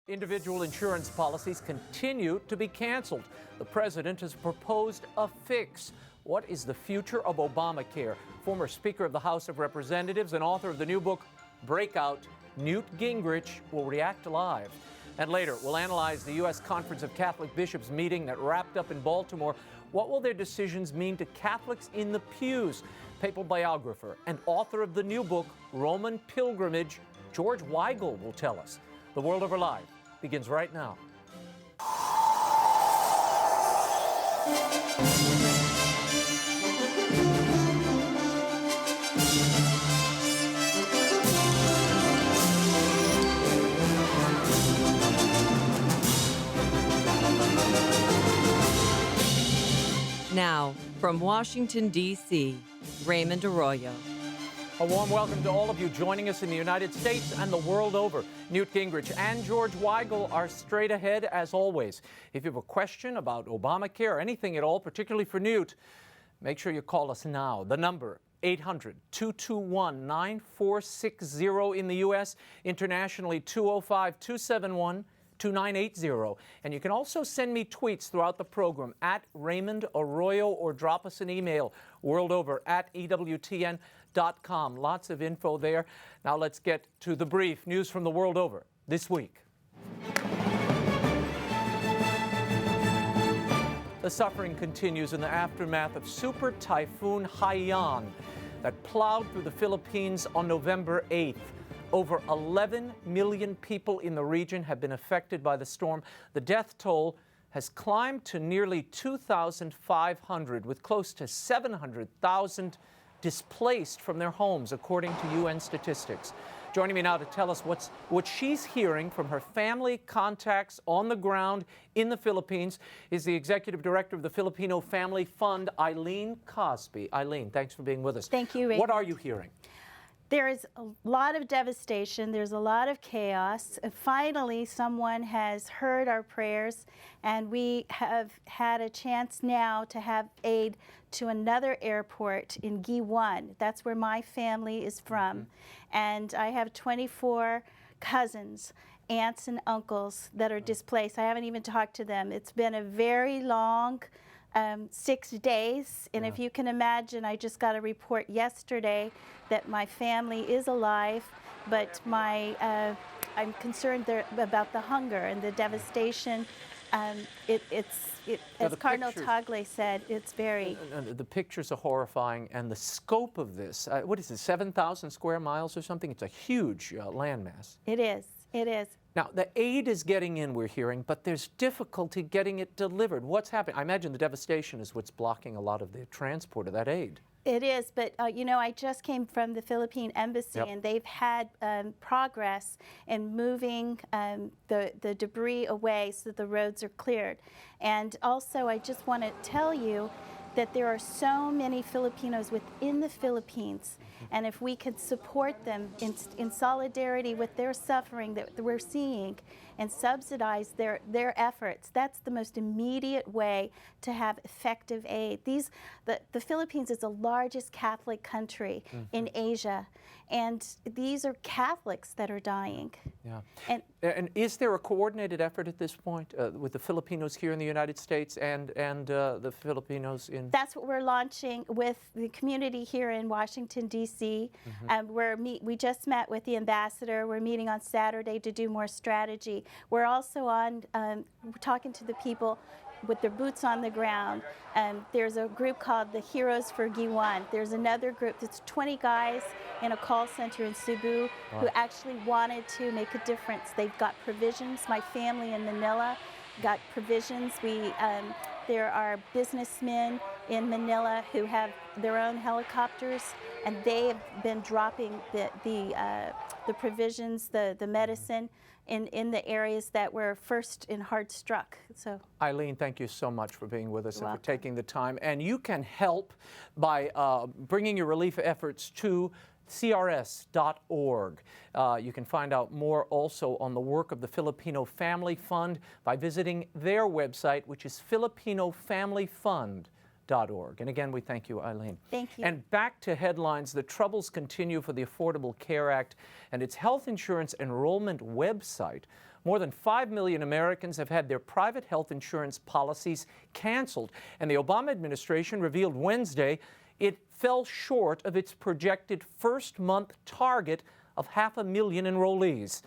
Individual insurance policies continue to be canceled. The president has proposed a fix. What is the future of Obamacare? Former Speaker of the House of Representatives and author of the new book, Breakout, Newt Gingrich, will react live. And later, we'll analyze the U.S. Conference of Catholic Bishops meeting that wrapped up in Baltimore. What will their decisions mean to Catholics in the pews? Papal biographer and author of the new book, Roman Pilgrimage, George Weigel, will tell us. The World Over Live begins right now. Now, from Washington, D.C., Raymond Arroyo. A warm welcome to all of you joining us in the United States and the world over. Newt Gingrich and George Weigel are straight ahead as always. If you have a question about Obamacare or anything at all, particularly for Newt, make sure you call us now. The number, 800-221-9460 in the U.S., internationally 205-271-2980. And you can also send me tweets throughout the program at Raymond Arroyo or drop us an email, worldover@EWTN.com. Lots of info there. Now let's get to the brief. News from the world over this week. The suffering continues in the aftermath of super-typhoon Haiyan that plowed through the Philippines on November 8th. Over 11 million people in the region have been affected by the storm. The death toll has climbed to nearly 2,500, with close to 700,000 displaced from their homes, according to UN statistics. Joining me now to tell us what she's hearing from her family contacts on the ground in the Philippines is the Executive Director of the Filipino Family Fund, EILEEN Cosby. EILEEN, thanks for being with us. Thank you, Raymond. What are you hearing? There is a lot of devastation. There's a lot of chaos. Finally, someone has heard our prayers, and we have had a chance now to have aid to another airport in Giwan. That's where my family is from. And I have 24 cousins, aunts and uncles that are displaced. I haven't even talked to them. It's been a very long 6 days, and if you can imagine, I just got a report yesterday that my family is alive, but I'm concerned about the hunger and the devastation. As Cardinal Tagle said, it's very... The pictures are horrifying, and the scope of this, what is it, 7,000 square miles or something? It's a huge landmass. It is. It is. Now, the aid is getting in, we're hearing, but there's difficulty getting it delivered. What's happening? I imagine the devastation is what's blocking a lot of the transport of that aid. It is, but you know, I just came from the Philippine Embassy, and they've had progress in moving the debris away so that the roads are cleared. And also, I just want to tell you that there are so many Filipinos within the Philippines, and if we could support them in solidarity with their suffering that we're seeing and subsidize their efforts, that's the most immediate way to have effective aid. The Philippines is the largest Catholic country in Asia, and these are Catholics that are dying. Yeah. And is there a coordinated effort at this point with the Filipinos here in the United States and the Filipinos in... That's what we're launching with the community here in Washington, D.C. We just met with the ambassador. We're meeting on Saturday to do more strategy. We're also talking to the people with their boots on the ground. There's a group called the Heroes for Giwan. There's another group that's 20 guys in a call center in Cebu who actually wanted to make a difference. They've got provisions. My family in Manila got provisions. There are businessmen in Manila who have their own helicopters, and they have been dropping the provisions, the medicine, in the areas that were first and hard struck. So, EILEEN, thank you so much for being with us and welcome. for taking the time. And you can help by bringing your relief efforts to crs.org. You can find out more also on the work of the Filipino Family Fund by visiting their website, which is filipinofamilyfund.org. And again, we thank you, EILEEN. Thank you. And back to headlines. The troubles continue for the Affordable Care Act and its health insurance enrollment website. More than 5 million Americans have had their private health insurance policies canceled, and the Obama administration revealed Wednesday it fell short of its projected first-month target of 500,000 enrollees.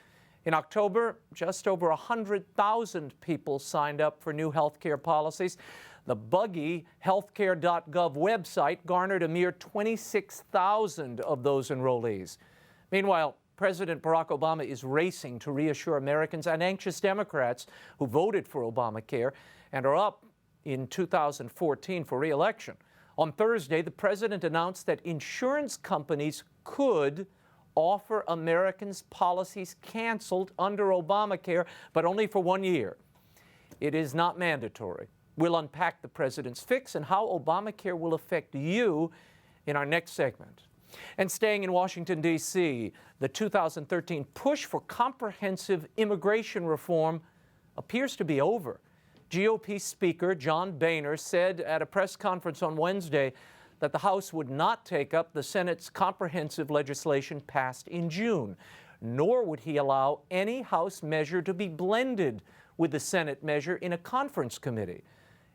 In October, just over 100,000 people signed up for new health care policies. The buggy healthcare.gov website garnered a mere 26,000 of those enrollees. Meanwhile, President Barack Obama is racing to reassure Americans and anxious Democrats who voted for Obamacare and are up in 2014 for re-election. On Thursday, the president announced that insurance companies could offer Americans policies canceled under Obamacare, but only for 1 year. It is not mandatory. We'll unpack the president's fix and how Obamacare will affect you in our next segment. And staying in Washington, D.C., the 2013 push for comprehensive immigration reform appears to be over. GOP Speaker John Boehner said at a press conference on Wednesday that the House would not take up the Senate's comprehensive legislation passed in June, nor would he allow any House measure to be blended with the Senate measure in a conference committee.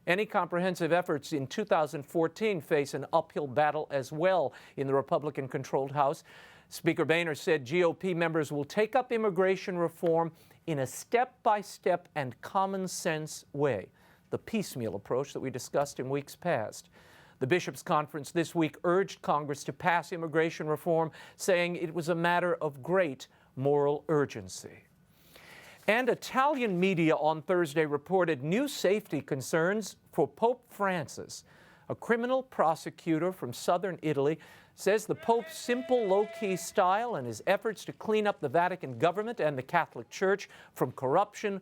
Any comprehensive efforts in 2014 face an uphill battle as well in the Republican-controlled House. Speaker Boehner said GOP members will take up immigration reform in a step-by-step and common-sense way, the piecemeal approach that we discussed in weeks past. The Bishops' Conference this week urged Congress to pass immigration reform, saying it was a matter of great moral urgency. And Italian media on Thursday reported new safety concerns for Pope Francis. A criminal prosecutor from southern Italy says the Pope's simple, low-key style and his efforts to clean up the Vatican government and the Catholic Church from corruption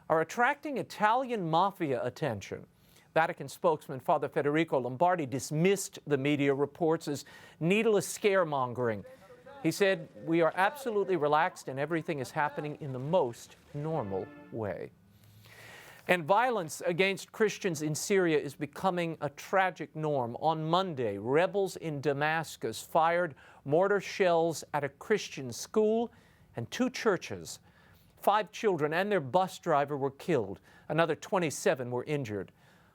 are attracting Italian mafia attention. Vatican spokesman Father Federico Lombardi dismissed the media reports as needless scaremongering. He said, "We are absolutely relaxed and everything is happening in the most normal way." And violence against Christians in Syria is becoming a tragic norm. On Monday, rebels in Damascus fired mortar shells at a Christian school and 2 churches. 5 children and their bus driver were killed. Another 27 were injured.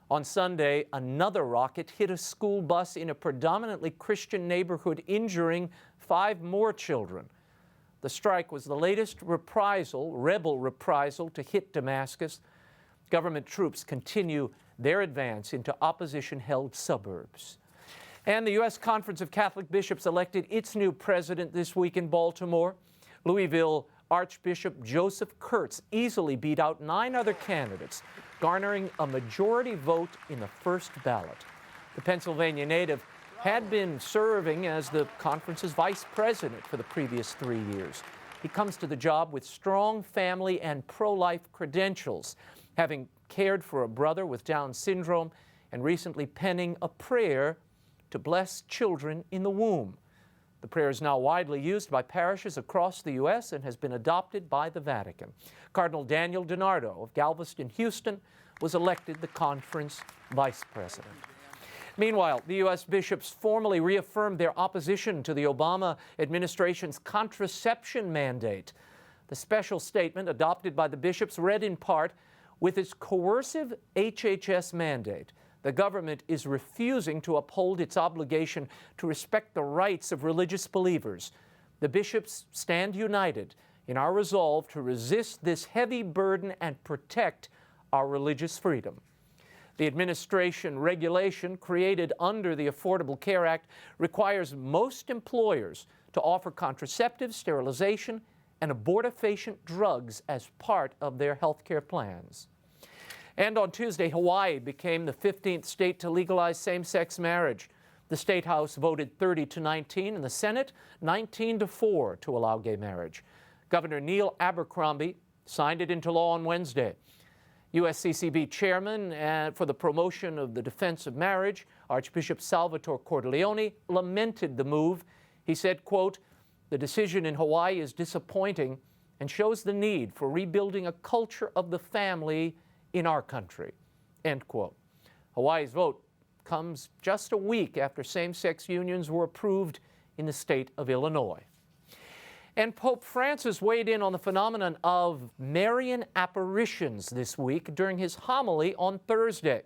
On Sunday, another rocket hit a school bus in a predominantly Christian neighborhood, injuring 5 more children. The strike was the latest rebel reprisal to hit Damascus. Government troops continue their advance into opposition-held suburbs. And the U.S. Conference of Catholic Bishops elected its new president this week in Baltimore. Louisville Archbishop Joseph Kurtz easily beat out 9 other candidates, garnering a majority vote in the first ballot. The Pennsylvania native had been serving as the conference's vice president for the previous 3 years. He comes to the job with strong family and pro-life credentials, having cared for a brother with Down syndrome and recently penning a prayer to bless children in the womb. The prayer is now widely used by parishes across the U.S. and has been adopted by the Vatican. Cardinal Daniel DiNardo of Galveston, Houston, was elected the conference vice president. Meanwhile, the U.S. bishops formally reaffirmed their opposition to the Obama administration's contraception mandate. The special statement adopted by the bishops read in part, "With its coercive HHS mandate, the government is refusing to uphold its obligation to respect the rights of religious believers. The bishops stand united in our resolve to resist this heavy burden and protect our religious freedom." The administration regulation created under the Affordable Care Act requires most employers to offer contraceptives, sterilization, and abortifacient drugs as part of their health care plans. And on Tuesday, Hawaii became the 15th state to legalize same-sex marriage. The State House voted 30-19 and the Senate 19-4 to allow gay marriage. Governor Neil Abercrombie signed it into law on Wednesday. USCCB chairman for the promotion of the defense of marriage, Archbishop Salvatore Cordileone, lamented the move. He said, quote, "The decision in Hawaii is disappointing and shows the need for rebuilding a culture of the family in our country," end quote. Hawaii's vote comes just a week after same-sex unions were approved in the state of Illinois. And Pope Francis weighed in on the phenomenon of Marian apparitions this week during his homily on Thursday.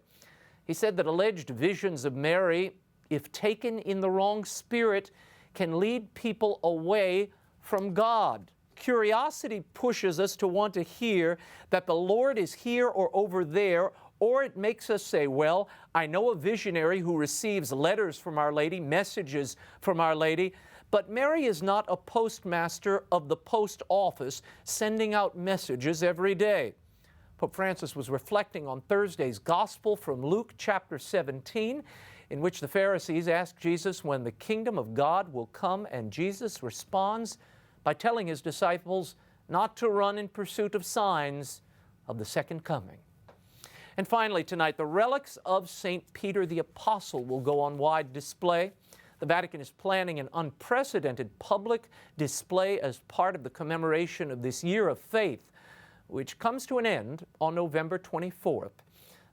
He said that alleged visions of Mary, if taken in the wrong spirit, can lead people away from God. Curiosity pushes us to want to hear that the Lord is here or over there, or it makes us say, well, I know a visionary who receives letters from Our Lady, messages from Our Lady, but Mary is not a postmaster of the post office sending out messages every day. Pope Francis was reflecting on Thursday's Gospel from Luke chapter 17, in which the Pharisees asked Jesus when the kingdom of God will come, and Jesus responds by telling his disciples not to run in pursuit of signs of the second coming. And finally tonight, the relics of St. Peter the Apostle will go on wide display. The Vatican is planning an unprecedented public display as part of the commemoration of this year of faith, which comes to an end on November 24th.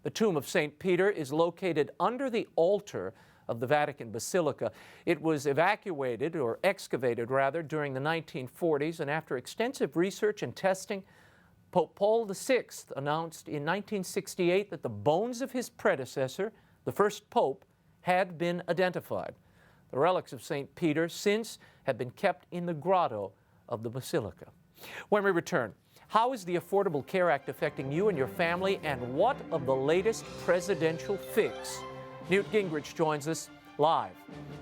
The tomb of St. Peter is located under the altar of the Vatican Basilica. It was excavated during the 1940s, and after extensive research and testing, Pope Paul VI announced in 1968 that the bones of his predecessor, the first pope, had been identified. The relics of St. Peter since have been kept in the grotto of the Basilica. When we return, how is the Affordable Care Act affecting you and your family, and what of the latest presidential fix? Newt Gingrich joins us live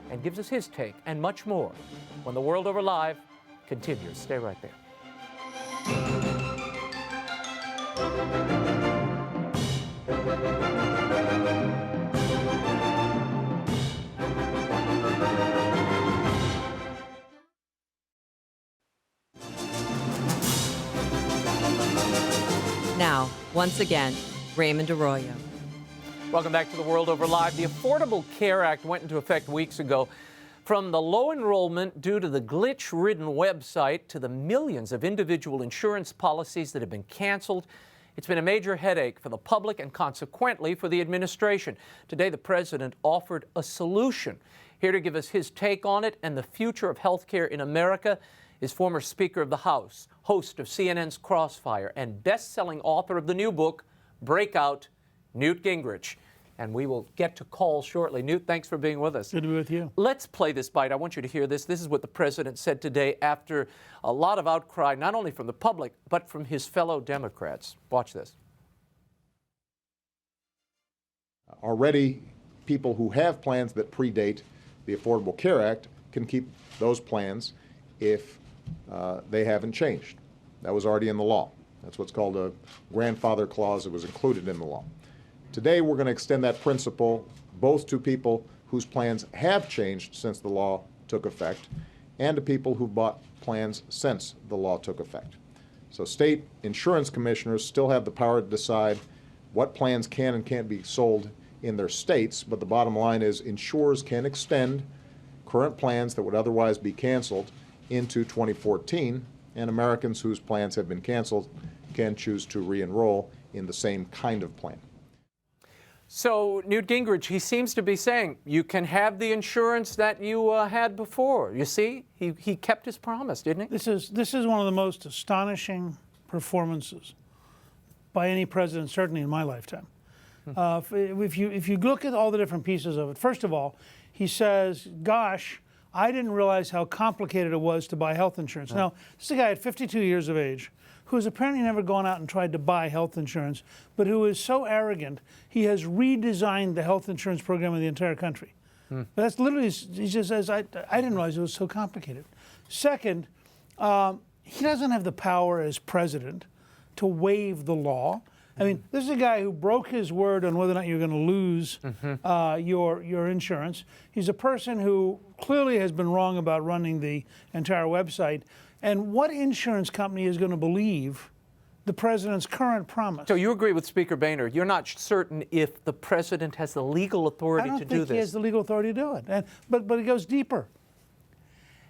and gives us his take and much more when The World Over Live continues. Stay right there. Now, once again, Raymond Arroyo. Welcome back to The World Over Live. The Affordable Care Act went into effect weeks ago. From the low enrollment due to the glitch-ridden website to the millions of individual insurance policies that have been canceled, it's been a major headache for the public and consequently for the administration. Today, the president offered a solution. Here to give us his take on it and the future of health care in America is former Speaker of the House, host of CNN's Crossfire, and best-selling author of the new book, BREAKOUT, Newt Gingrich. And we will get to calls shortly. Newt, thanks for being with us. Good to be with you. Let's play this bite. I want you to hear this. This is what the president said today after a lot of outcry, not only from the public, but from his fellow Democrats. Watch this. Already, people who have plans that predate the Affordable Care Act can keep those plans if they haven't changed. That was already in the law. That's what's called a grandfather clause that was included in the law. Today, we're going to extend that principle both to people whose plans have changed since the law took effect and to people who bought plans since the law took effect. So state insurance commissioners still have the power to decide what plans can and can't be sold in their states, but the bottom line is insurers can extend current plans that would otherwise be canceled into 2014, and Americans whose plans have been canceled can choose to re-enroll in the same kind of plan. So Newt Gingrich, he seems to be saying you can have the insurance that you had before. You see, he kept his promise, didn't he? This is one of the most astonishing performances by any president, certainly in my lifetime. If you look at all the different pieces of it, first of all, he says, gosh, I didn't realize how complicated it was to buy health insurance. Now, this is a guy at 52 years of age who has apparently never gone out and tried to buy health insurance, but who is so arrogant, he has redesigned the health insurance program in the entire country. But that's literally, he just says, I didn't realize it was so complicated. Second, he doesn't have the power as president to waive the law. I mean, this is a guy who broke his word on whether or not you're going to lose your insurance. He's a person who clearly has been wrong about running the entire website. And what insurance company is going to believe the president's current promise? So you agree with Speaker Boehner. You're not certain if the president has the legal authority to do this. I don't think he has the legal authority to do it. But it goes deeper.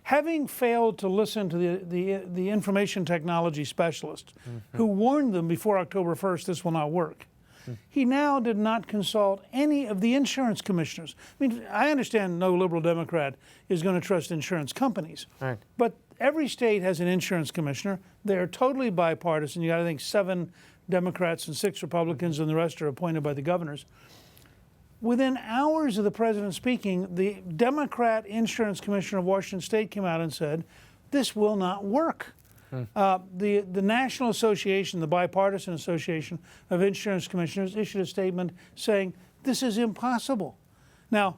Having failed to listen to the information technology specialist who warned them before October 1st this will not work, he now did not consult any of the insurance commissioners. I mean, I understand no liberal Democrat is going to trust insurance companies, right. But every state has an insurance commissioner. They're totally bipartisan. You got, I think, 7 Democrats and 6 Republicans, and the rest are appointed by the governors. Within hours of the president speaking, the Democrat insurance commissioner of Washington State came out and said, this will not work. The National Association, the Bipartisan Association of Insurance Commissioners, issued a statement saying, this is impossible. Now,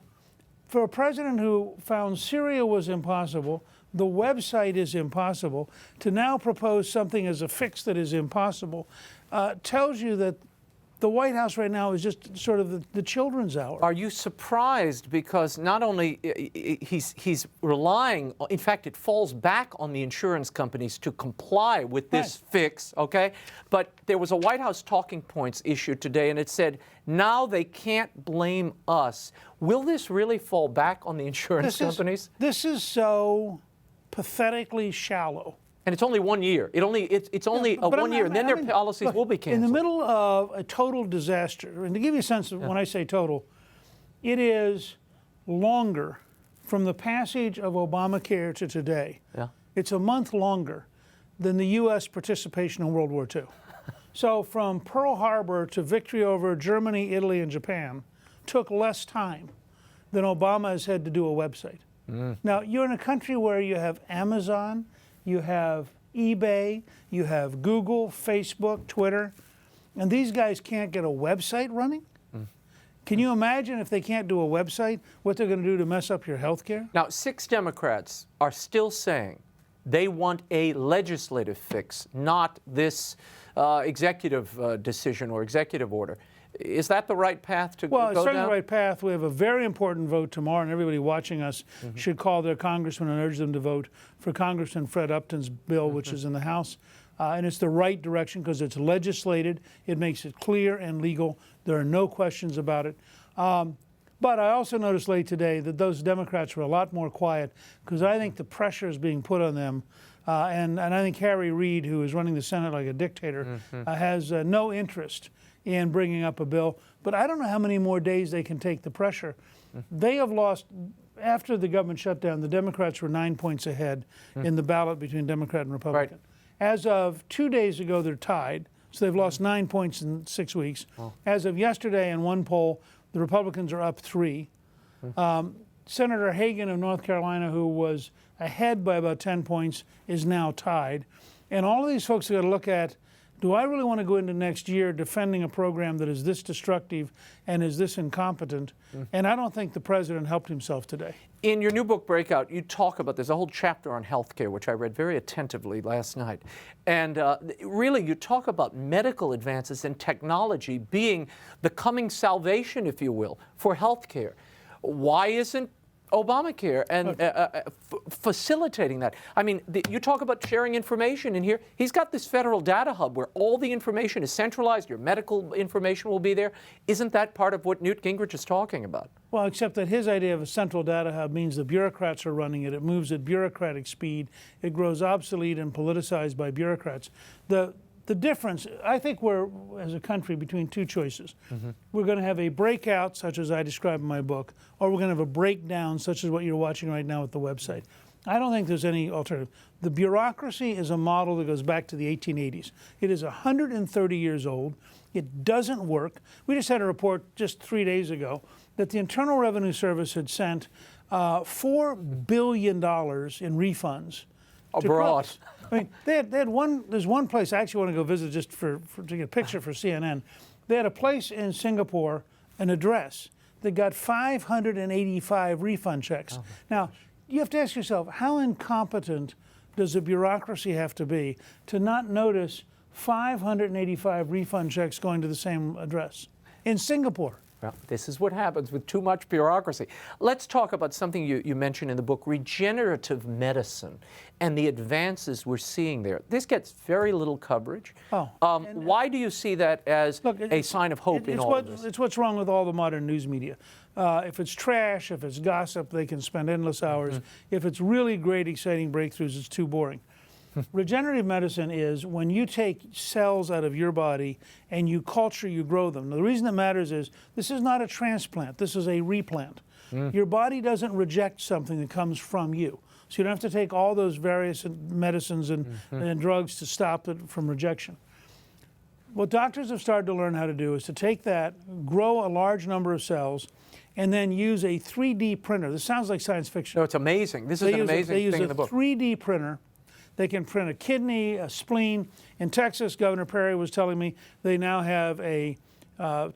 for a president who found Syria was impossible, the website is impossible, to now propose something as a fix that is impossible, tells you that the White House right now is just sort of the children's hour. Are you surprised because not only he's relying, in fact, it falls back on the insurance companies to comply with this fix, okay? But there was a White House talking points issued today, and it said, now they can't blame us. Will this really fall back on the insurance companies? This is so pathetically shallow. And it's only 1 year. It's only 1 year, and then their policies will be canceled. In the middle of a total disaster, and to give you a sense of when I say total, it is longer from the passage of Obamacare to today. It's a month longer than the U.S. participation in World War II. So from Pearl Harbor to victory over Germany, Italy, and Japan took less time than Obama has had to do a website. Now, you're in a country where you have Amazon, you have eBay, you have Google, Facebook, Twitter, and these guys can't get a website running? Can you imagine if they can't do a website, what they're going to do to mess up your health care? Now, 6 Democrats are still saying they want a legislative fix, not this executive decision or executive order. Is that the right path to go down? Well, it's certainly the right path. We have a very important vote tomorrow, and everybody watching us should call their congressman and urge them to vote for Congressman Fred Upton's bill, which is in the House. And it's the right direction because it's legislated. It makes it clear and legal. There are no questions about it. But I also noticed late today that those Democrats were a lot more quiet because I think the pressure is being put on them. And I think Harry Reid, who is running the Senate like a dictator, has no interest in bringing up a bill. But I don't know how many more days they can take the pressure. They have lost, after the government shutdown, the Democrats were 9 points ahead in the ballot between Democrat and Republican. As of 2 days ago, they're tied. So they've lost 9 points in 6 weeks. As of yesterday, in one poll, the Republicans are up 3. Senator Hagan of North Carolina, who was ahead by about 10 points, is now tied. And all of these folks have got to look at, do I really want to go into next year defending a program that is this destructive and is this incompetent? And I don't think the president helped himself today. In your new book, Breakout, you talk about, there's a whole chapter on healthcare, which I read very attentively last night. And really, you talk about medical advances and technology being the coming salvation, if you will, for healthcare. Why isn't Obamacare and facilitating that? I mean, you talk about sharing information in here. He's got this federal data hub where all the information is centralized. Your medical information will be there. Isn't that part of what Newt Gingrich is talking about? Well, except that his idea of a central data hub means the bureaucrats are running it. It moves at bureaucratic speed. It grows obsolete and politicized by bureaucrats. The difference, I think we're, as a country, between two choices. We're going to have a breakout, such as I describe in my book, or we're going to have a breakdown, such as what you're watching right now at the website. I don't think there's any alternative. The bureaucracy is a model that goes back to the 1880s. It is 130 years old. It doesn't work. We just had a report just 3 days ago that the Internal Revenue Service had sent $4 billion in refunds abroad. I mean, they had one. There's one place I actually want to go visit just to get a picture for CNN. They had a place in Singapore, an address that got 585 refund checks. Now, you have to ask yourself, how incompetent does the bureaucracy have to be to not notice 585 refund checks going to the same address in Singapore? Well, this is what happens with too much bureaucracy. Let's talk about something you mentioned in the book, regenerative medicine, and the advances we're seeing there. This gets very little coverage. Why do you see that as a sign of hope in all of this? It's what's wrong with all the modern news media. If it's trash, if it's gossip, they can spend endless hours. If it's really great, exciting breakthroughs, it's too boring. Regenerative medicine is when you take cells out of your body and you culture, you grow them. Now, the reason that matters is this is not a transplant. This is a replant. Your body doesn't reject something that comes from you. So you don't have to take all those various medicines and drugs to stop it from rejection. What doctors have started to learn how to do is to take that, grow a large number of cells, and then use a 3D printer. This sounds like science fiction. No, it's amazing. This is an amazing thing in the book. They use a 3D printer. They can print a kidney, a spleen. In Texas, Governor Perry was telling me they now have a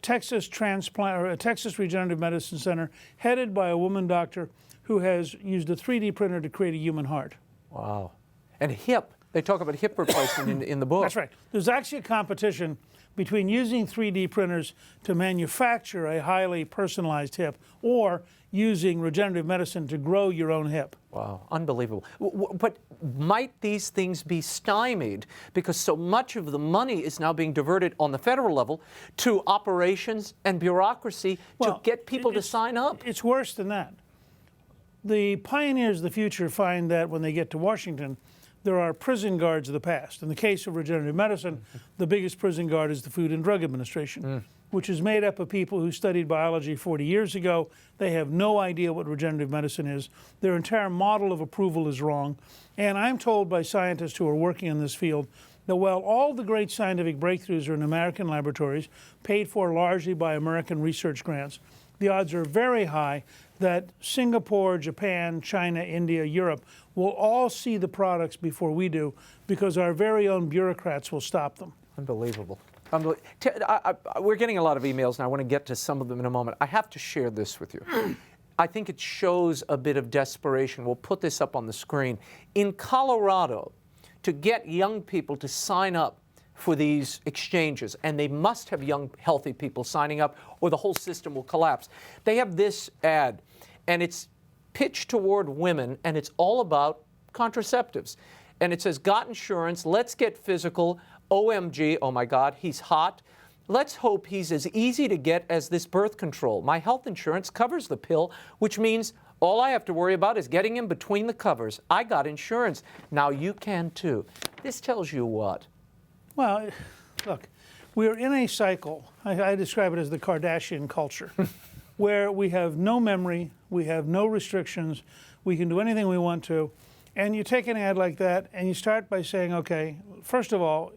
Texas transplant or a Texas Regenerative Medicine Center headed by a woman doctor who has used a 3D printer to create a human heart. Wow. And hip. They talk about hip replacement in the book. That's right. There's actually a competition between using 3D printers to manufacture a highly personalized hip or using regenerative medicine to grow your own hip. Wow, unbelievable. But might these things be stymied because so much of the money is now being diverted on the federal level to operations and bureaucracy to get people to sign up? It's worse than that. The pioneers of the future find that when they get to Washington, there are prison guards of the past. In the case of regenerative medicine, the biggest prison guard is the Food and Drug Administration, which is made up of people who studied biology 40 years ago. They have no idea what regenerative medicine is. Their entire model of approval is wrong. And I'm told by scientists who are working in this field that while all the great scientific breakthroughs are in American laboratories, paid for largely by American research grants, the odds are very high that Singapore, Japan, China, India, Europe will all see the products before we do because our very own bureaucrats will stop them. Unbelievable. We're getting a lot of emails, and I want to get to some of them in a moment. I have to share this with you. I think it shows a bit of desperation. We'll put this up on the screen. In Colorado, to get young people to sign up for these exchanges, and they must have young, healthy people signing up or the whole system will collapse. They have this ad, and it's pitched toward women, and it's all about contraceptives. And it says, got insurance, let's get physical, OMG, oh my God, he's hot. Let's hope he's as easy to get as this birth control. My health insurance covers the pill, which means all I have to worry about is getting him between the covers. I got insurance. Now you can too. This tells you what? Well, look, we're in a cycle, I describe it as the Kardashian culture, where we have no memory, we have no restrictions, we can do anything we want to, and you take an ad like that and you start by saying, okay, first of all,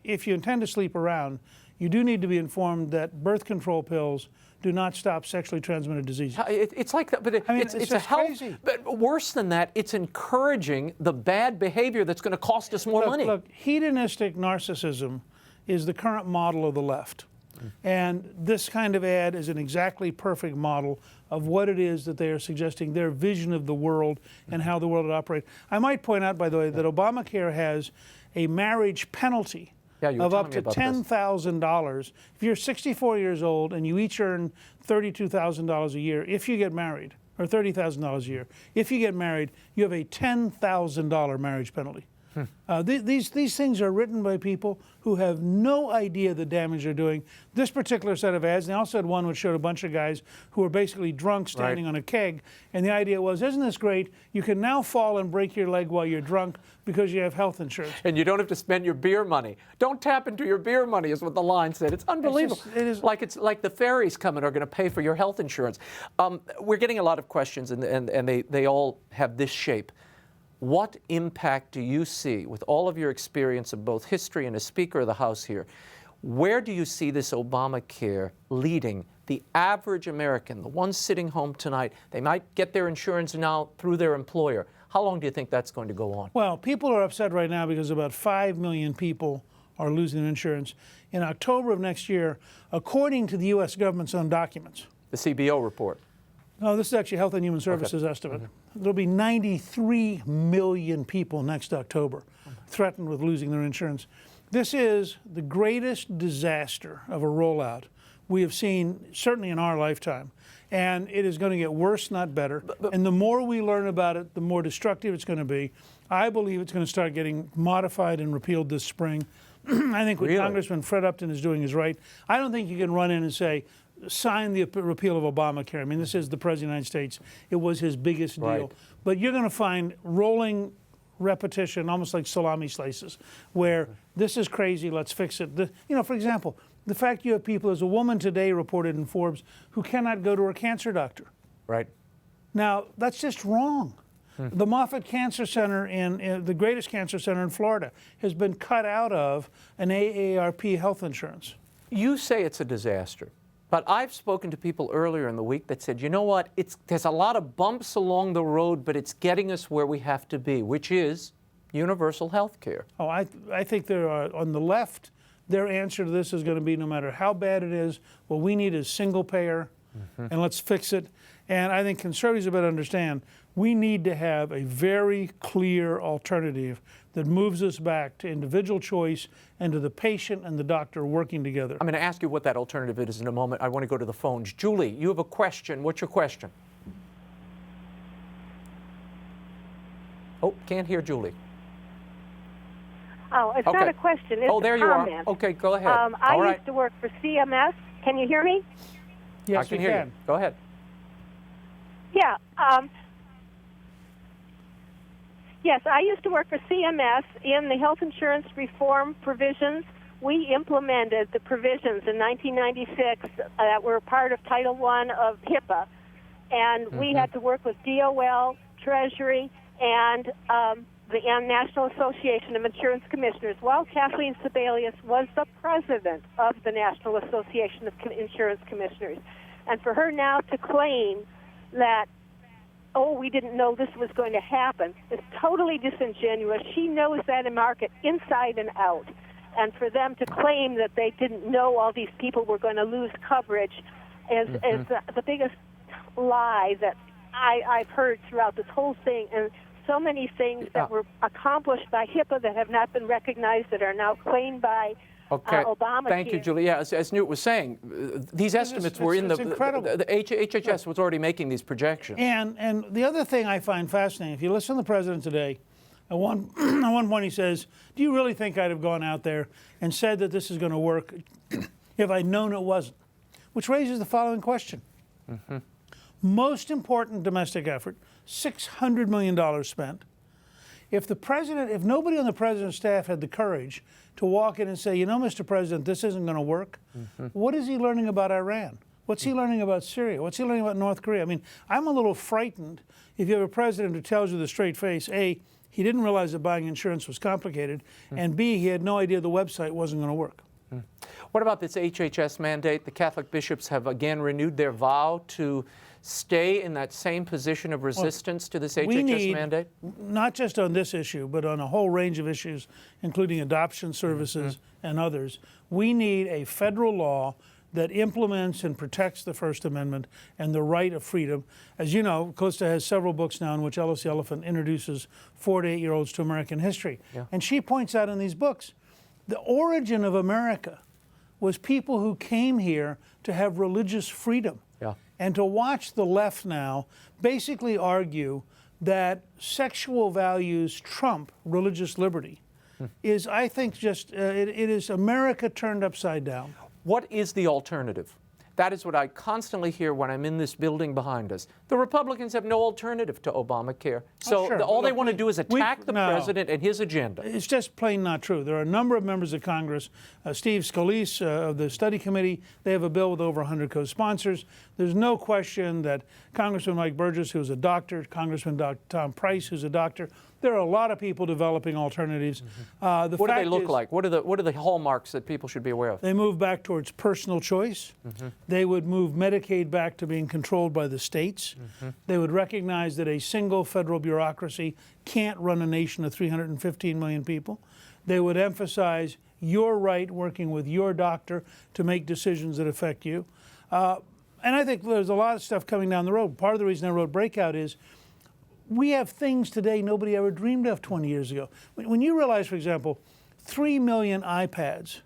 if you intend to sleep around, you do need to be informed that birth control pills do not stop sexually transmitted diseases. It's like that, but it's a health. Crazy. But worse than that, it's encouraging the bad behavior that's going to cost us more money. Look, hedonistic narcissism is the current model of the left. And this kind of ad is an exactly perfect model of what it is that they are suggesting, their vision of the world and how the world would operate. I might point out, by the way, that Obamacare has a marriage penalty of up to $10,000. If you're 64 years old and you each earn $32,000 a year, if you get married, or $30,000 a year, if you get married, you have a $10,000 marriage penalty. These things are written by people who have no idea the damage they're doing. This particular set of ads, they also had one which showed a bunch of guys who were basically drunk standing on a keg, and the idea was, isn't this great? You can now fall and break your leg while you're drunk because you have health insurance. And you don't have to spend your beer money. Don't tap into your beer money is what the line said. It's unbelievable. It's like the ferries coming are going to pay for your health insurance. We're getting a lot of questions, and they all have this shape. What impact do you see, with all of your experience of both history and as Speaker of the House here, where do you see this Obamacare leading the average American, the one sitting home tonight? They might get their insurance now through their employer. How long do you think that's going to go on? Well, people are upset right now because about 5 million people are losing their insurance. In October of next year, according to the U.S. government's own documents. The CBO report. No, this is actually Health and Human Services estimate. There'll be 93 million people next October threatened with losing their insurance. This is the greatest disaster of a rollout we have seen, certainly in our lifetime. And it is going to get worse, not better. And the more we learn about it, the more destructive it's going to be. I believe it's going to start getting modified and repealed this spring. I think what Congressman Fred Upton is doing is right. I don't think you can run in and say, sign the repeal of Obamacare. I mean, this is the President of the United States. It was his biggest deal. But you're going to find rolling repetition, almost like salami slices, where this is crazy, let's fix it. For example, the fact you have people, as a woman today reported in Forbes, who cannot go to her cancer doctor. Right. Now, that's just wrong. The Moffitt Cancer Center, in the greatest cancer center in Florida, has been cut out of an AARP health insurance. You say it's a disaster, but I've spoken to people earlier in the week that said, you know what, there's a lot of bumps along the road, but it's getting us where we have to be, which is universal health care. Oh, I think there are, on the left, their answer to this is going to be, no matter how bad it is, what we need is single payer, and let's fix it. And I think conservatives better understand we need to have a very clear alternative that moves us back to individual choice and to the patient and the doctor working together. I'm going to ask you what that alternative is in a moment. I want to go to the phones. Julie, you have a question. What's your question? Oh, can't hear Julie. Oh, it's not a question. It's there a you are. comment. Okay, go ahead. I used to work for CMS. Can you hear me? Yes, I can hear you. Go ahead. Yeah. Yes, I used to work for CMS in the health insurance reform provisions. We implemented the provisions in 1996 that were part of Title I of HIPAA, and we had to work with DOL, Treasury, and the National Association of Insurance Commissioners. Well, Kathleen Sebelius was the president of the National Association of Insurance Commissioners. And for her now to claim that, oh, we didn't know this was going to happen, is totally disingenuous. She knows that market inside and out. And for them to claim that they didn't know all these people were going to lose coverage is the biggest lie that I've heard throughout this whole thing. And so many things that were accomplished by HIPAA that have not been recognized that are now claimed by Obamacare. Thank you, Julie. Yeah, as Newt was saying, these estimates were in the HHS was already making these projections. And the other thing I find fascinating, if you listen to the president today, at one point he says, do you really think I'd have gone out there and said that this is going to work if I'd known it wasn't? Which raises the following question. Most important domestic effort, $600 million spent. If nobody on the president's staff had the courage to walk in and say, you know, Mr. President, this isn't going to work, what is he learning about Iran? What's he learning about Syria? What's he learning about North Korea? I mean, I'm a little frightened if you have a president who tells you with a straight face, A, he didn't realize that buying insurance was complicated, and B, he had no idea the website wasn't going to work. What about this HHS mandate? The Catholic bishops have again renewed their vow to stay in that same position of resistance to this HHS mandate? Not just on this issue, but on a whole range of issues, including adoption services and others. We need a federal law that implements and protects the First Amendment and the right of freedom. As you know, Calista has several books now in which Ellis the Elephant introduces 4 to 8-year-olds to American history. And she points out in these books, the origin of America was people who came here to have religious freedom. And to watch the left now basically argue that sexual values trump religious liberty is, I think, just, it is America turned upside down. What is the alternative? That is what I constantly hear when I'm in this building behind us. The Republicans have no alternative to Obamacare. So all they want to do is attack the president and his agenda. It's just plain not true. There are a number of members of Congress, Steve Scalise of the study committee, they have a bill with over 100 co-sponsors. There's no question that Congressman Mike Burgess, who's a doctor, Congressman Tom Price, who's a doctor, there are a lot of people developing alternatives. What do they look like? What are the hallmarks that people should be aware of? They move back towards personal choice. They would move Medicaid back to being controlled by the states. They would recognize that a single federal bureaucracy can't run a nation of 315 million people. They would emphasize your right working with your doctor to make decisions that affect you. And I think there's a lot of stuff coming down the road. Part of the reason I wrote Breakout is we have things today nobody ever dreamed of 20 years ago. When you realize, for example, 3 million iPads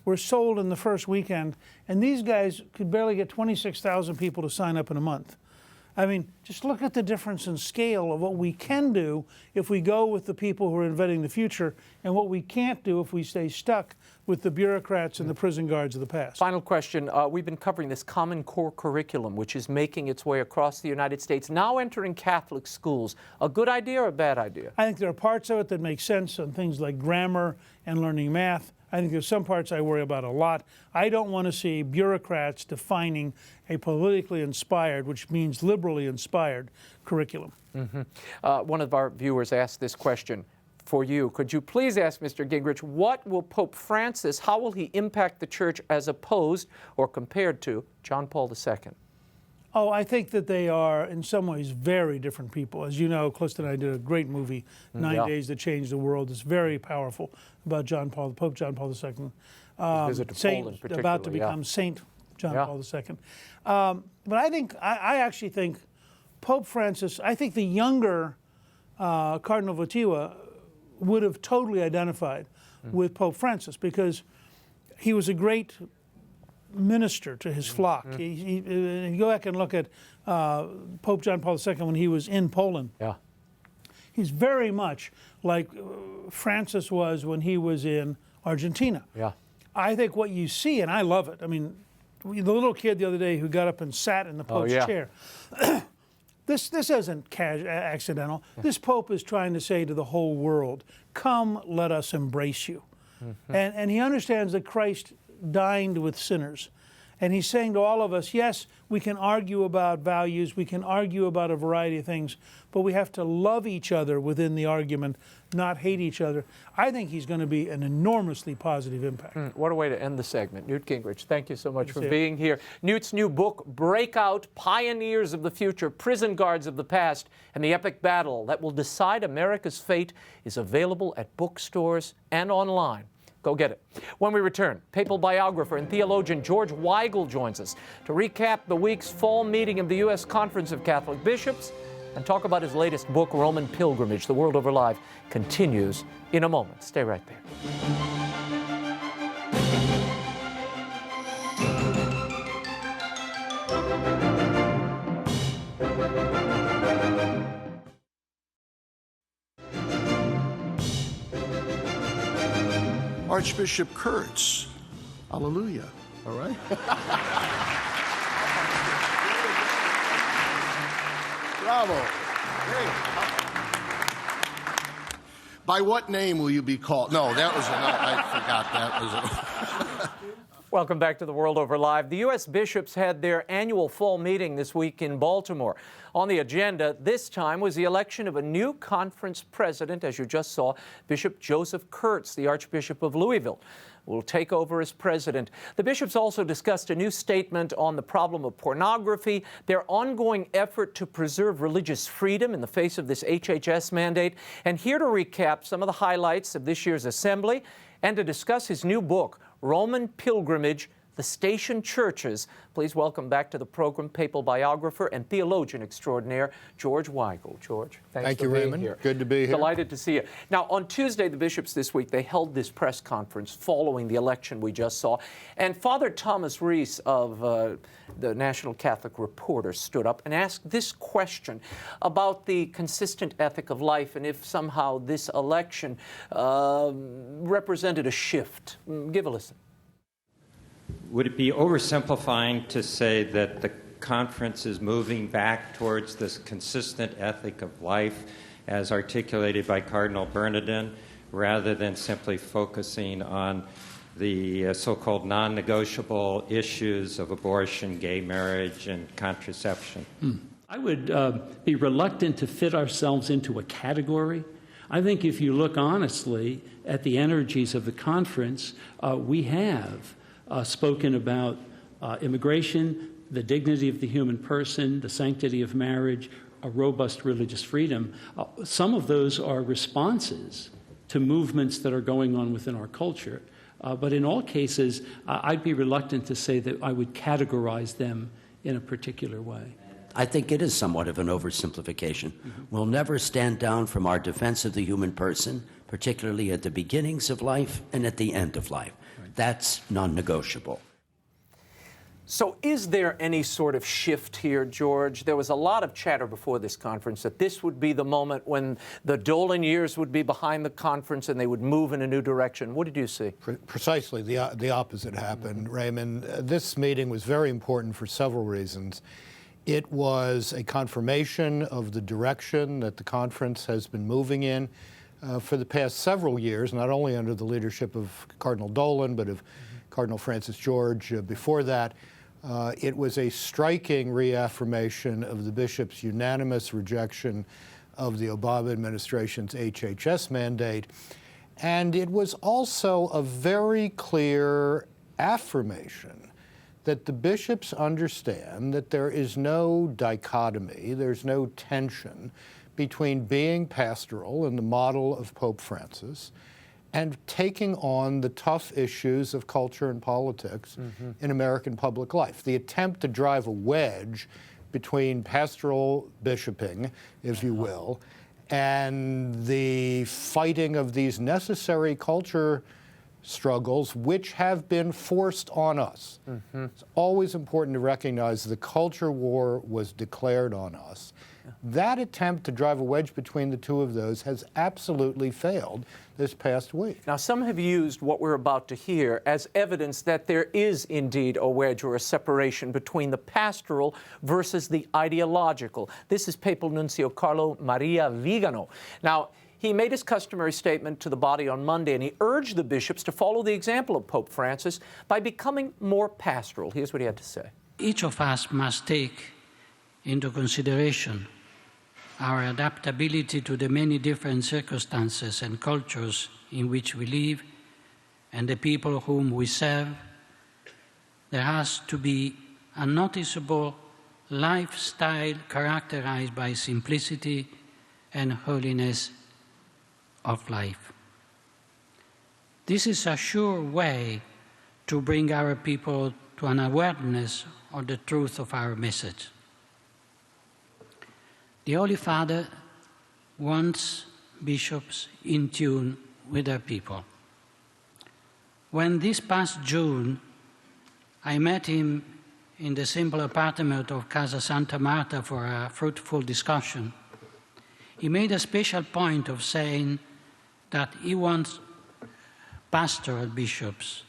were sold in the first weekend, and these guys could barely get 26,000 people to sign up in a month. I mean, just look at the difference in scale of what we can do if we go with the people who are inventing the future and what we can't do if we stay stuck with the bureaucrats and the prison guards of the past. Final question. We've been covering this Common Core curriculum, which is making its way across the United States, now entering Catholic schools. A good idea or a bad idea? I think there are parts of it that make sense on things like grammar and learning math. I think there's some parts I worry about a lot. I don't want to see bureaucrats defining a politically inspired, which means liberally inspired, curriculum. One of our viewers asked this question for you. Could you please ask Mr. Gingrich, what will Pope Francis, how will he impact the church as opposed or compared to John Paul II? Oh, I think that they are, in some ways, very different people. As you know, Clifton and I did a great movie, 9 Days That Changed the World. It's very powerful about Pope John Paul II. Visit to Saint, Poland, particularly, about to become Saint John Paul II. But I actually think Pope Francis, I think the younger Cardinal Wojtyła would have totally identified with Pope Francis because he was a great minister to his flock. You go back and look at Pope John Paul II when he was in Poland. Yeah. He's very much like Francis was when he was in Argentina. Yeah. I think what you see, and I love it, I mean, the little kid the other day who got up and sat in the Pope's chair, this isn't accidental. This Pope is trying to say to the whole world, come, let us embrace you. And he understands that Christ dined with sinners. And he's saying to all of us, yes, we can argue about values, we can argue about a variety of things, but we have to love each other within the argument, not hate each other. I think he's going to be an enormously positive impact. What a way to end the segment. Newt Gingrich, thank you so much for being here. Newt's new book, Breakout, Pioneers of the Future, Prison Guards of the Past, and the Epic Battle That Will Decide America's Fate, is available at bookstores and online. Go get it. When we return, papal biographer and theologian George Weigel joins us to recap the week's fall meeting of the U.S. Conference of Catholic Bishops and talk about his latest book, Roman Pilgrimage, The World Over Live, continues in a moment. Stay right there. Archbishop Kurtz. Hallelujah. All right? Bravo. Great. By what name will you be called? No, that was I forgot that. Welcome back to The World Over Live. The U.S. bishops had their annual fall meeting this week in Baltimore. On the agenda this time was the election of a new conference president, as you just saw, Bishop Joseph Kurtz, the Archbishop of Louisville, will take over as president. The bishops also discussed a new statement on the problem of pornography, their ongoing effort to preserve religious freedom in the face of this HHS mandate, and here to recap some of the highlights of this year's assembly and to discuss his new book, Roman Pilgrimage, The Station Churches. Please welcome back to the program papal biographer and theologian extraordinaire, George Weigel. George, thanks for being Raymond. here. Good to be here. Delighted to see you. Now, on Tuesday, the bishops this week, they held this press conference following the election we just saw. And Father Thomas Rees of the National Catholic Reporter stood up and asked this question about the consistent ethic of life and if somehow this election represented a shift. Give a listen. Would it be oversimplifying to say that the conference is moving back towards this consistent ethic of life as articulated by Cardinal Bernardin, rather than simply focusing on the so-called non-negotiable issues of abortion, gay marriage, and contraception? I would be reluctant to fit ourselves into a category. I think if you look honestly at the energies of the conference, we have spoken about immigration, the dignity of the human person, the sanctity of marriage, a robust religious freedom. Some of those are responses to movements that are going on within our culture. But in all cases, I'd be reluctant to say that I would categorize them in a particular way. I think it is somewhat of an oversimplification. We'll never stand down from our defense of the human person, particularly at the beginnings of life and at the end of life. That's non-negotiable. So is there any sort of shift here, George? There was a lot of chatter before this conference that this would be the moment when the Dolan years would be behind the conference and they would move in a new direction. What did you see? Precisely the opposite happened, Raymond. This meeting was very important for several reasons. It was a confirmation of the direction that the conference has been moving in. for the past several years, not only under the leadership of Cardinal Dolan, but of Cardinal Francis George before that. It was a striking reaffirmation of the bishop's unanimous rejection of the Obama administration's HHS mandate. And it was also a very clear affirmation that the bishops understand that there is no dichotomy, there's no tension between being pastoral in the model of Pope Francis and taking on the tough issues of culture and politics in American public life. The attempt to drive a wedge between pastoral bishoping, if you will, and the fighting of these necessary culture struggles which have been forced on us. It's always important to recognize the culture war was declared on us. That attempt to drive a wedge between the two of those has absolutely failed this past week. Now, some have used what we're about to hear as evidence that there is indeed a wedge or a separation between the pastoral versus the ideological. This is Papal Nuncio Carlo Maria Vigano. Now, he made his customary statement to the body on Monday, and he urged the bishops to follow the example of Pope Francis by becoming more pastoral. Here's what he had to say. Each of us must take into consideration our adaptability to the many different circumstances and cultures in which we live and the people whom we serve. There has to be a noticeable lifestyle characterized by simplicity and holiness of life. This is a sure way to bring our people to an awareness of the truth of our message. The Holy Father wants bishops in tune with their people. When this past June, I met him in the simple apartment of Casa Santa Marta for a fruitful discussion, he made a special point of saying that he wants pastoral bishops,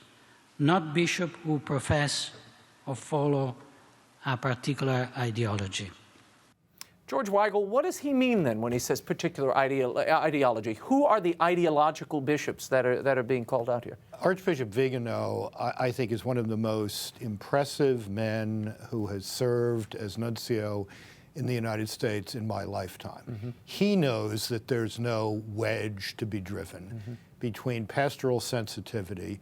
not bishops who profess or follow a particular ideology. George Weigel, what does he mean then when he says particular ideology? Who are the ideological bishops that are being called out here? Archbishop Vigano, I think, is one of the most impressive men who has served as nuncio in the United States in my lifetime. He knows that there's no wedge to be driven between pastoral sensitivity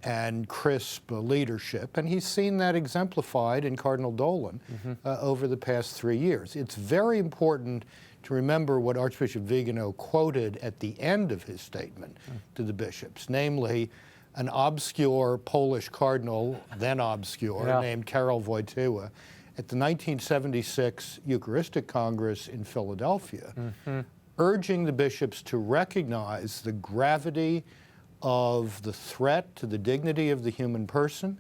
and crisp leadership, and he's seen that exemplified in Cardinal Dolan over the past 3 years. It's very important to remember what Archbishop Vigano quoted at the end of his statement to the bishops, namely an obscure Polish cardinal, then obscure, named Karol Wojtyła, at the 1976 Eucharistic Congress in Philadelphia, urging the bishops to recognize the gravity of the threat to the dignity of the human person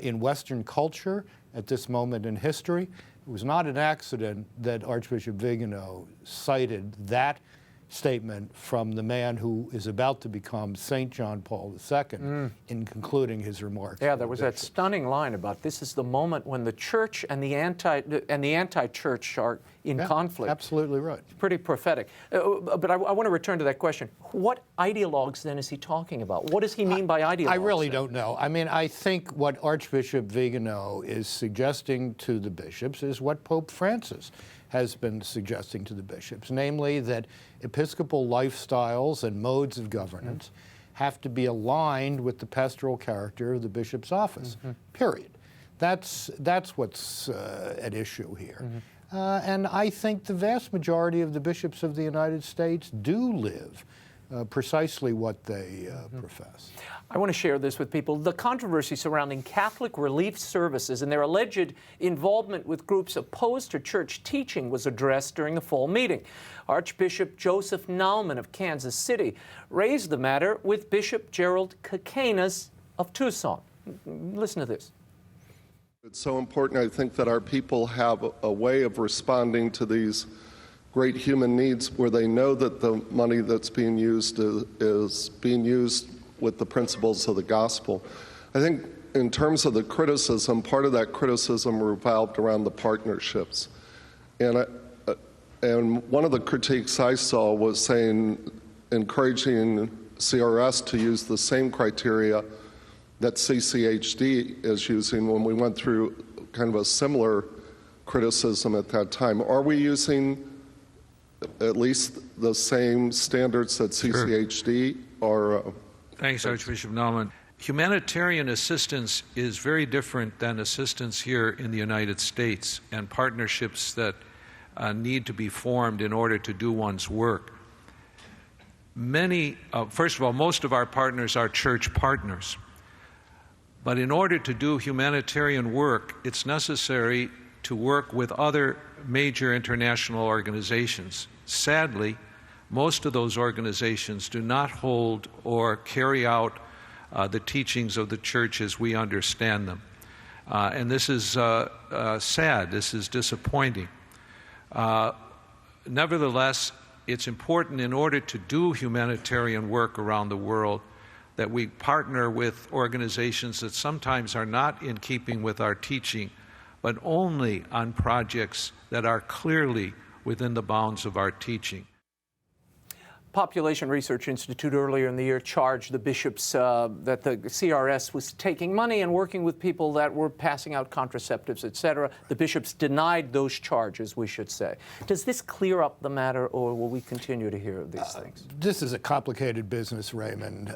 in Western culture at this moment in history. It was not an accident that Archbishop Vigano cited that statement from the man who is about to become St. John Paul II in concluding his remarks. Yeah, there was that stunning line about this is the moment when the church and the anti-church are in conflict. Absolutely right. It's pretty prophetic. But I want to return to that question. What ideologues then is he talking about? What does he mean by ideologues? I really don't know. I mean, I think what Archbishop Vigano is suggesting to the bishops is what Pope Francis has been suggesting to the bishops, namely that episcopal lifestyles and modes of governance have to be aligned with the pastoral character of the bishop's office, period. That's what's at issue here. And I think the vast majority of the bishops of the United States do live precisely what they profess. I want to share this with people. The controversy surrounding Catholic relief services and their alleged involvement with groups opposed to church teaching was addressed during the fall meeting. Archbishop Joseph Naumann of Kansas City raised the matter with Bishop Gerald Kakanas of Tucson. Listen to this. It's so important, I think, that our people have a way of responding to these great human needs where they know that the money that's being used is being used with the principles of the gospel. I think in terms of the criticism, part of that criticism revolved around the partnerships. And one of the critiques I saw was saying encouraging CRS to use the same criteria that CCHD is using when we went through kind of a similar criticism at that time. Are we using at least the same standards that CCHD are? Thanks, Archbishop Naumann. Humanitarian assistance is very different than assistance here in the United States and partnerships that need to be formed in order to do one's work. First of all, most of our partners are church partners. But in order to do humanitarian work, it's necessary to work with other major international organizations. Sadly, most of those organizations do not hold or carry out the teachings of the church as we understand them. And this is sad, this is disappointing. Nevertheless, it's important in order to do humanitarian work around the world that we partner with organizations that sometimes are not in keeping with our teaching, but only on projects that are clearly within the bounds of our teaching. Population Research Institute earlier in the year charged the bishops that the CRS was taking money and working with people that were passing out contraceptives, etc. The bishops denied those charges, we should say. Does this clear up the matter, or will we continue to hear of these things? This is a complicated business, Raymond.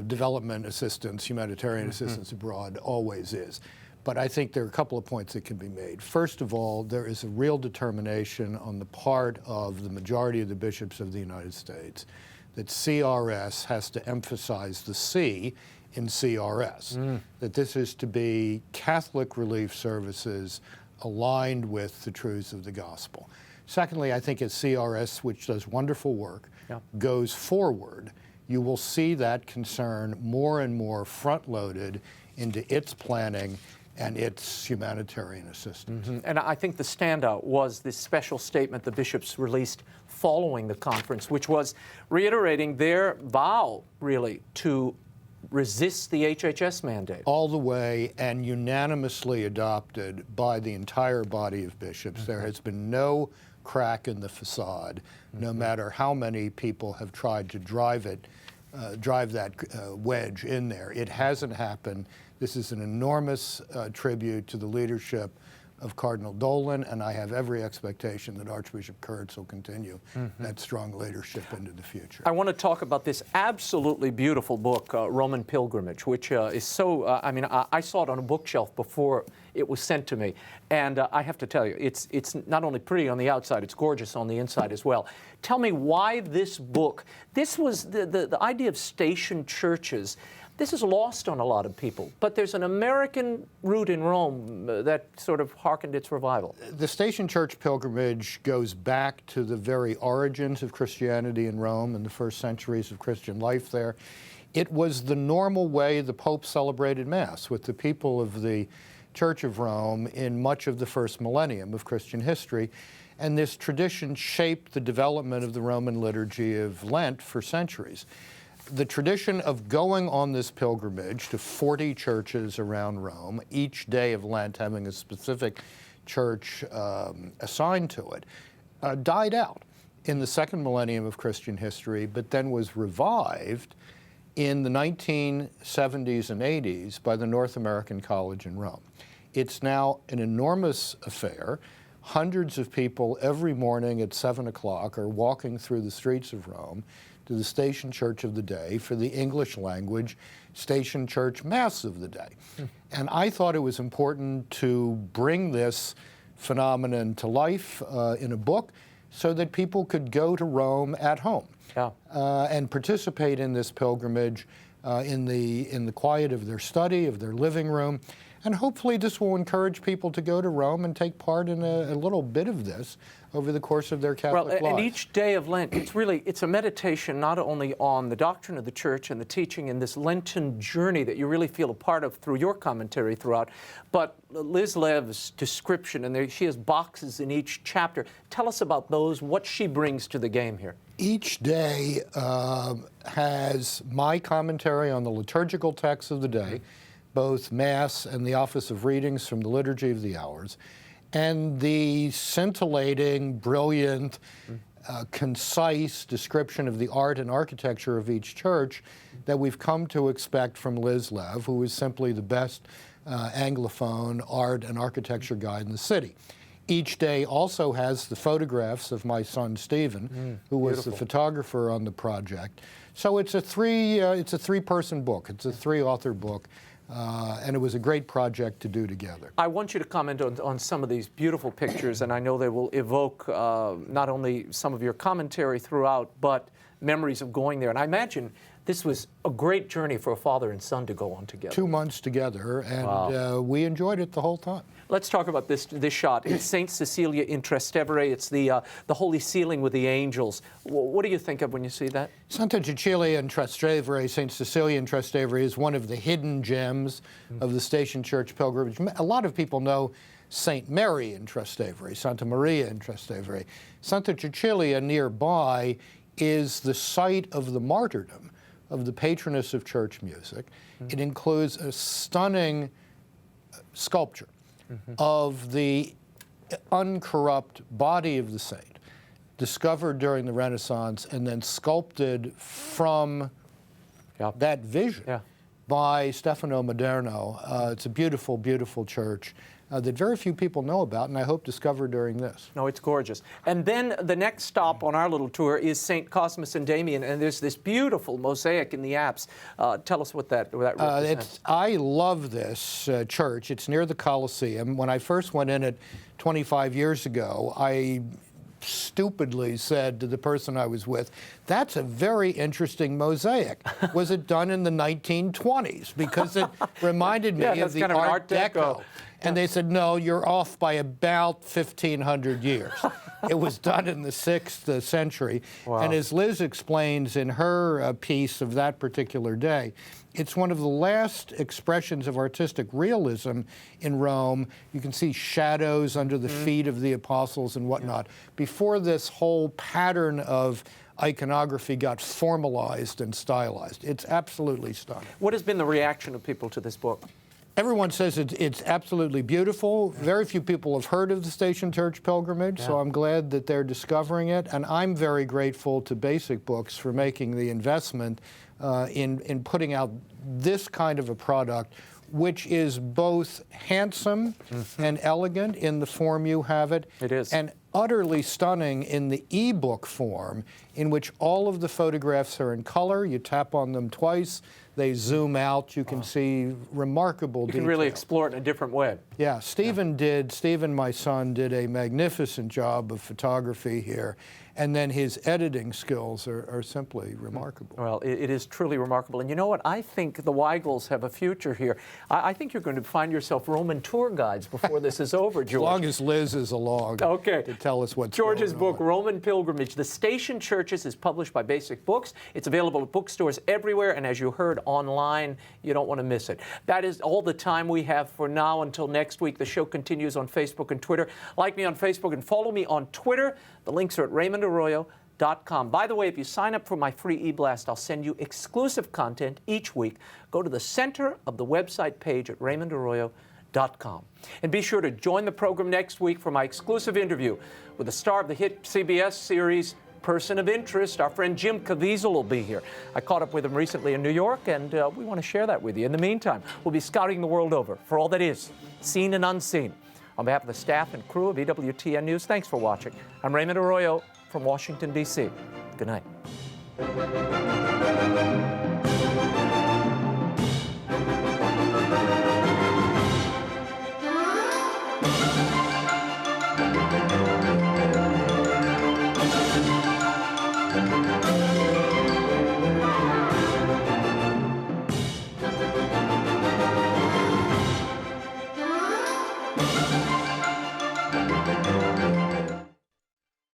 Development assistance, humanitarian assistance abroad always is. But I think there are a couple of points that can be made. First of all, there is a real determination on the part of the majority of the bishops of the United States that CRS has to emphasize the C in CRS, that this is to be Catholic relief services aligned with the truths of the gospel. Secondly, I think as CRS, which does wonderful work, goes forward, you will see that concern more and more front-loaded into its planning and its humanitarian assistance. And I think the standout was this special statement the bishops released following the conference, which was reiterating their vow, really, to resist the HHS mandate. All the way, and unanimously adopted by the entire body of bishops. There has been no crack in the facade, no matter how many people have tried to drive that wedge in there. It hasn't happened. This is an enormous tribute to the leadership of Cardinal Dolan, and I have every expectation that Archbishop Kurtz will continue that strong leadership into the future. I want to talk about this absolutely beautiful book, Roman Pilgrimage, which is so, I saw it on a bookshelf before it was sent to me, and I have to tell you, it's not only pretty on the outside, it's gorgeous on the inside as well. Tell me why this book. This was the idea of station churches. This is lost on a lot of people, but there's an American root in Rome that sort of hearkened its revival. The Station Church pilgrimage goes back to the very origins of Christianity in Rome and the first centuries of Christian life there. It was the normal way the Pope celebrated Mass with the people of the Church of Rome in much of the first millennium of Christian history. And this tradition shaped the development of the Roman liturgy of Lent for centuries. The tradition of going on this pilgrimage to 40 churches around Rome, each day of Lent having a specific church assigned to it, died out in the second millennium of Christian history, but then was revived in the 1970s and 80s by the North American College in Rome. It's now an enormous affair. Hundreds of people every morning at 7 o'clock are walking through the streets of Rome to the Station Church of the day for the English language Station Church Mass of the day. And I thought it was important to bring this phenomenon to life in a book so that people could go to Rome at home and participate in this pilgrimage in the quiet of their study, of their living room. And hopefully this will encourage people to go to Rome and take part in a little bit of this over the course of their Catholic life. And each day of Lent, it's a meditation not only on the doctrine of the Church and the teaching in this Lenten journey that you really feel a part of through your commentary throughout, but Liz Lev's description, and she has boxes in each chapter. Tell us about those, what she brings to the game here. Each day has my commentary on the liturgical text of the day, both Mass and the Office of Readings from the Liturgy of the Hours, and the scintillating, brilliant concise description of the art and architecture of each church that we've come to expect from Liz Lev, who is simply the best Anglophone art and architecture guide in the city. Each day also has the photographs of my son Stephen, who was the photographer on the project. So it's a three-person book. It's a three-author book. And it was a great project to do together. I want you to comment on some of these beautiful pictures, and I know they will evoke not only some of your commentary throughout, but memories of going there. And I imagine this was a great journey for a father and son to go on together. 2 months together, and we enjoyed it the whole time. Let's talk about this shot. It's St. Cecilia in Trastevere. It's the holy ceiling with the angels. What do you think of when you see that? Santa Cecilia in Trastevere, St. Cecilia in Trastevere, is one of the hidden gems of the Station Church pilgrimage. A lot of people know St. Mary in Trastevere, Santa Maria in Trastevere. Santa Cecilia nearby is the site of the martyrdom of the patroness of church music. It includes a stunning sculpture of the uncorrupt body of the saint, discovered during the Renaissance and then sculpted from that vision by Stefano Maderno. It's a beautiful, beautiful church that very few people know about, and I hope discover during this. No, it's gorgeous. And then the next stop on our little tour is St. Cosmas and Damian, and there's this beautiful mosaic in the apse. Tell us what that represents. I love this church. It's near the Colosseum. When I first went in it 25 years ago, I stupidly said to the person I was with, "That's a very interesting mosaic. Was it done in the 1920s?" Because it reminded me of the Art Deco. And they said, "No, you're off by about 1,500 years." It was done in the 6th century. Wow. And as Liz explains in her piece of that particular day, it's one of the last expressions of artistic realism in Rome. You can see shadows under the feet of the apostles and whatnot. Before this whole pattern of iconography got formalized and stylized. It's absolutely stunning. What has been the reaction of people to this book? Everyone says it's absolutely beautiful. Very few people have heard of the Station Church pilgrimage, so I'm glad that they're discovering it. And I'm very grateful to Basic Books for making the investment in putting out this kind of a product, which is both handsome and elegant in the form you have it. It is. And utterly stunning in the e-book form, in which all of the photographs are in color. You tap on them twice. They zoom out. You can see remarkable detail. You can really explore it in a different way. Yeah, Stephen, my son, did a magnificent job of photography here. And then his editing skills are simply remarkable. Well, it is truly remarkable. And you know what? I think the Weigels have a future here. I think you're going to find yourself Roman tour guides before this is over, George. As long as Liz is along to tell us what's George's going on. book, Roman Pilgrimage, The Station Churches, is published by Basic Books. It's available at bookstores everywhere. And as you heard online, you don't want to miss it. That is all the time we have for now. Until next week, the show continues on Facebook and Twitter. Like me on Facebook and follow me on Twitter. The links are at RaymondArroyo.com. By the way, if you sign up for my free e-blast, I'll send you exclusive content each week. Go to the center of the website page at RaymondArroyo.com. And be sure to join the program next week for my exclusive interview with the star of the hit CBS series Person of Interest. Our friend Jim Caviezel will be here. I caught up with him recently in New York, and we want to share that with you. In the meantime, we'll be scouting the world over for all that is, seen and unseen. On behalf of the staff and crew of EWTN News, thanks for watching. I'm Raymond Arroyo from Washington, D.C. Good night.